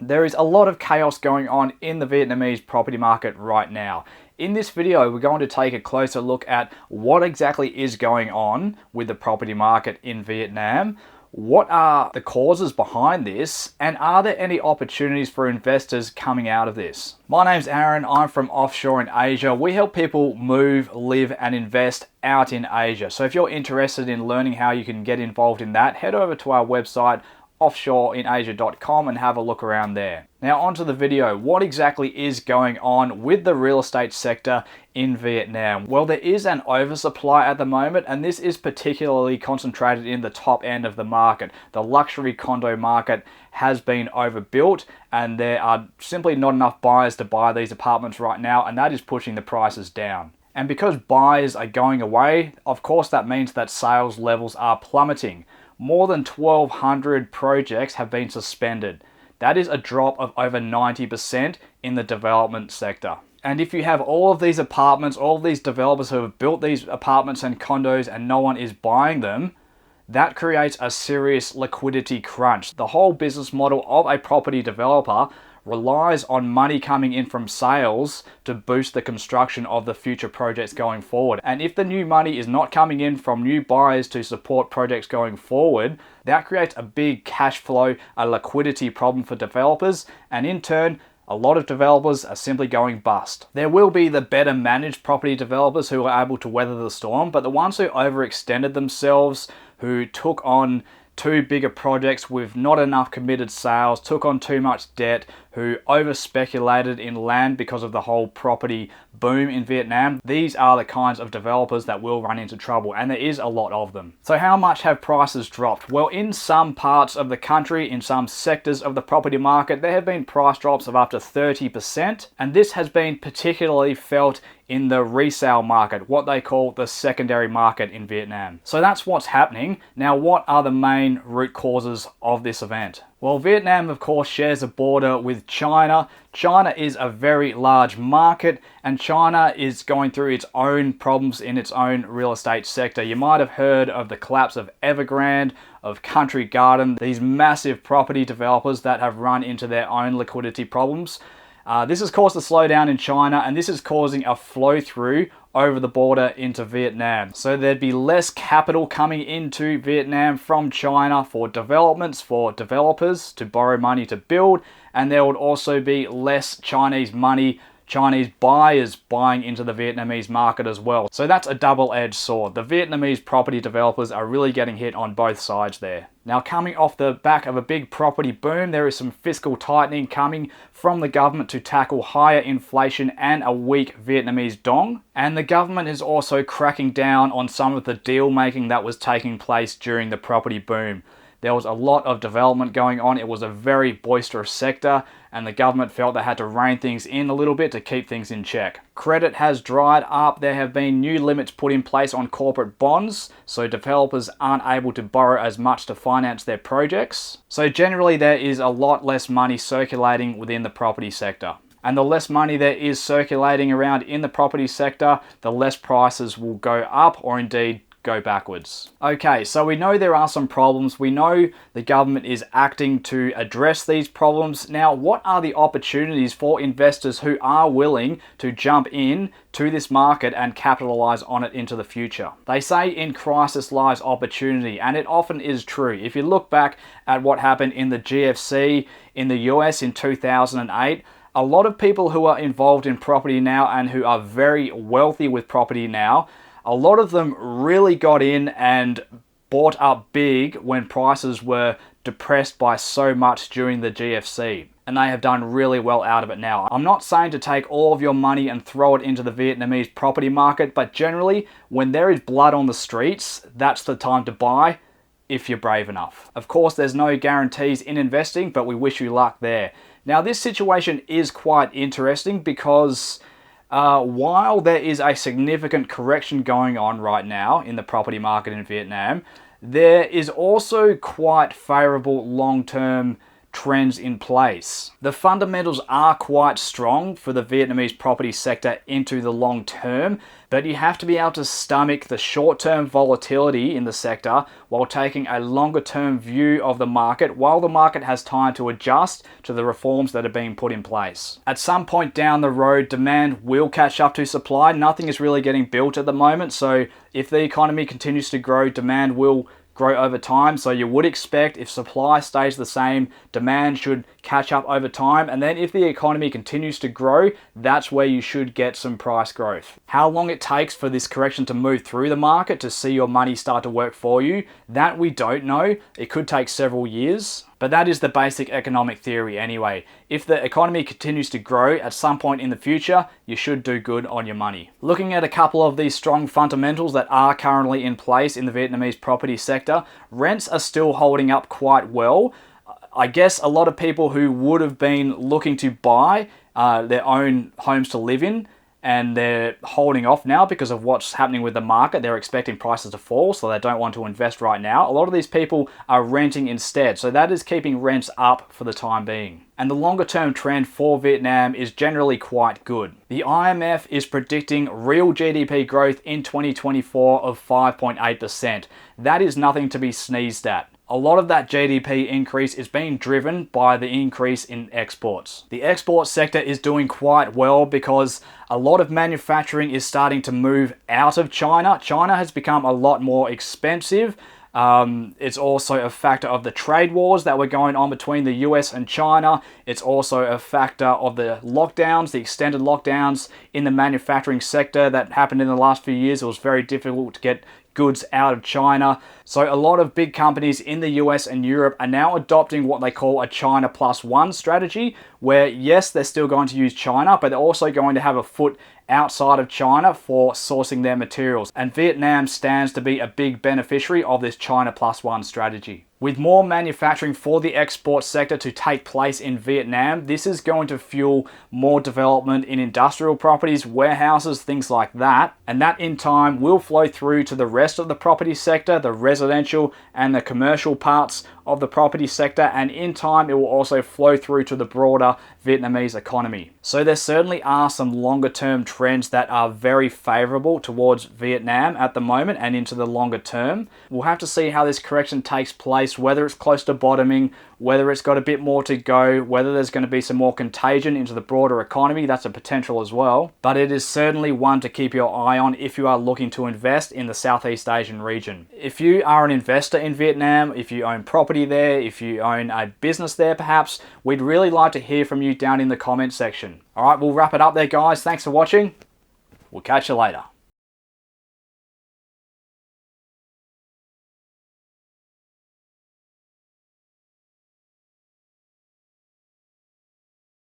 There is a lot of chaos going on in the Vietnamese property market right now. In this video, we're going to take a closer look at what exactly is going on with the property market in Vietnam. What are the causes behind this, and are there any opportunities for investors coming out of this? My name's Aaron, I'm from offshore in Asia. We help people move, live and invest out in Asia. So if you're interested in learning how you can get involved in that, head over to our website offshoreinasia.com and have a look around there. Now onto the video. What exactly is going on with the real estate sector in Vietnam? Well, there is an oversupply at the moment, and this is particularly concentrated in the top end of the market. The luxury condo market has been overbuilt and there are simply not enough buyers to buy these apartments right now, and that is pushing the prices down. And because buyers are going away, of course that means that sales levels are plummeting. More than 1,200 projects have been suspended. That is a drop of over 90% in the development sector. And if you have all of these apartments, all of these developers who have built these apartments and condos and no one is buying them, that creates a serious liquidity crunch. The whole business model of a property developer relies on money coming in from sales to boost the construction of the future projects going forward. And if the new money is not coming in from new buyers to support projects going forward, that creates a big cash flow, a liquidity problem for developers, and in turn, a lot of developers are simply going bust. There will be the better managed property developers who are able to weather the storm, but the ones who overextended themselves, who took on too bigger projects with not enough committed sales, took on too much debt, who over-speculated in land because of the whole property boom in Vietnam. These are the kinds of developers that will run into trouble, and there is a lot of them. So how much have prices dropped? Well, in some parts of the country, in some sectors of the property market, there have been price drops of up to 30%, and this has been particularly felt in the resale market, what they call the secondary market in Vietnam. So that's what's happening. Now, what are the main root causes of this event? Well, Vietnam, of course, shares a border with China. China is a very large market, and China is going through its own problems in its own real estate sector. You might have heard of the collapse of Evergrande, of Country Garden, these massive property developers that have run into their own liquidity problems. This has caused a slowdown in China, and this is causing a flow through over the border into Vietnam. So there'd be less capital coming into Vietnam from China for developments, for developers to borrow money to build, and there would also be less Chinese money, Chinese buyers buying into the Vietnamese market as well. So that's a double-edged sword. The Vietnamese property developers are really getting hit on both sides there. Now, coming off the back of a big property boom, there is some fiscal tightening coming from the government to tackle higher inflation and a weak Vietnamese dong. And the government is also cracking down on some of the deal making that was taking place during the property boom. There was a lot of development going on. It was a very boisterous sector, and the government felt they had to rein things in a little bit to keep things in check. Credit has dried up. There have been new limits put in place on corporate bonds, so developers aren't able to borrow as much to finance their projects. So generally, there is a lot less money circulating within the property sector. And the less money there is circulating around in the property sector, the less prices will go up or indeed go backwards. Okay, so we know there are some problems. We know the government is acting to address these problems. Now, what are the opportunities for investors who are willing to jump in to this market and capitalize on it into the future? They say in crisis lies opportunity, and it often is true. If you look back at what happened in the GFC in the US in 2008, a lot of people who are involved in property now and who are very wealthy with property now, a lot of them really got in and bought up big when prices were depressed by so much during the GFC. And they have done really well out of it now. I'm not saying to take all of your money and throw it into the Vietnamese property market, but generally, when there is blood on the streets, that's the time to buy if you're brave enough. Of course, there's no guarantees in investing, but we wish you luck there. Now, this situation is quite interesting because while there is a significant correction going on right now in the property market in Vietnam, there is also quite favorable long-term trends in place. The fundamentals are quite strong for the Vietnamese property sector into the long term, but you have to be able to stomach the short-term volatility in the sector while taking a longer-term view of the market while the market has time to adjust to the reforms that are being put in place. At some point down the road, demand will catch up to supply. Nothing is really getting built at the moment, so if the economy continues to grow, demand will grow over time. So you would expect if supply stays the same, demand should catch up over time. And then if the economy continues to grow, that's where you should get some price growth. How long it takes for this correction to move through the market to see your money start to work for you, that we don't know. It could take several years. But that is the basic economic theory anyway. If the economy continues to grow at some point in the future, you should do good on your money. Looking at a couple of these strong fundamentals that are currently in place in the Vietnamese property sector, rents are still holding up quite well. I guess a lot of people who would have been looking to buy their own homes to live in, and they're holding off now because of what's happening with the market. They're expecting prices to fall, so they don't want to invest right now. A lot of these people are renting instead, so that is keeping rents up for the time being. And the longer term trend for Vietnam is generally quite good. The IMF is predicting real GDP growth in 2024 of 5.8%. That is nothing to be sneezed at. A lot of that GDP increase is being driven by the increase in exports. The export sector is doing quite well because a lot of manufacturing is starting to move out of China. China has become a lot more expensive. It's also a factor of the trade wars that were going on between the US and China. It's also a factor of the lockdowns, the extended lockdowns in the manufacturing sector that happened in the last few years. It was very difficult to get goods out of China. So a lot of big companies in the US and Europe are now adopting what they call a China plus one strategy, where yes, they're still going to use China, but they're also going to have a foot outside of China for sourcing their materials. And Vietnam stands to be a big beneficiary of this China plus one strategy. With more manufacturing for the export sector to take place in Vietnam, this is going to fuel more development in industrial properties, warehouses, things like that. And that in time will flow through to the rest of the property sector, the residential and the commercial parts of the property sector, and in time it will also flow through to the broader Vietnamese economy. So there certainly are some longer term trends that are very favorable towards Vietnam at the moment and into the longer term. We'll have to see how this correction takes place, whether it's close to bottoming, whether it's got a bit more to go, whether there's going to be some more contagion into the broader economy. That's a potential as well. But it is certainly one to keep your eye on if you are looking to invest in the Southeast Asian region. If you are an investor in Vietnam, if you own property there, if you own a business there perhaps, we'd really like to hear from you down in the comment section. Alright, we'll wrap it up there guys. Thanks for watching. We'll catch you later.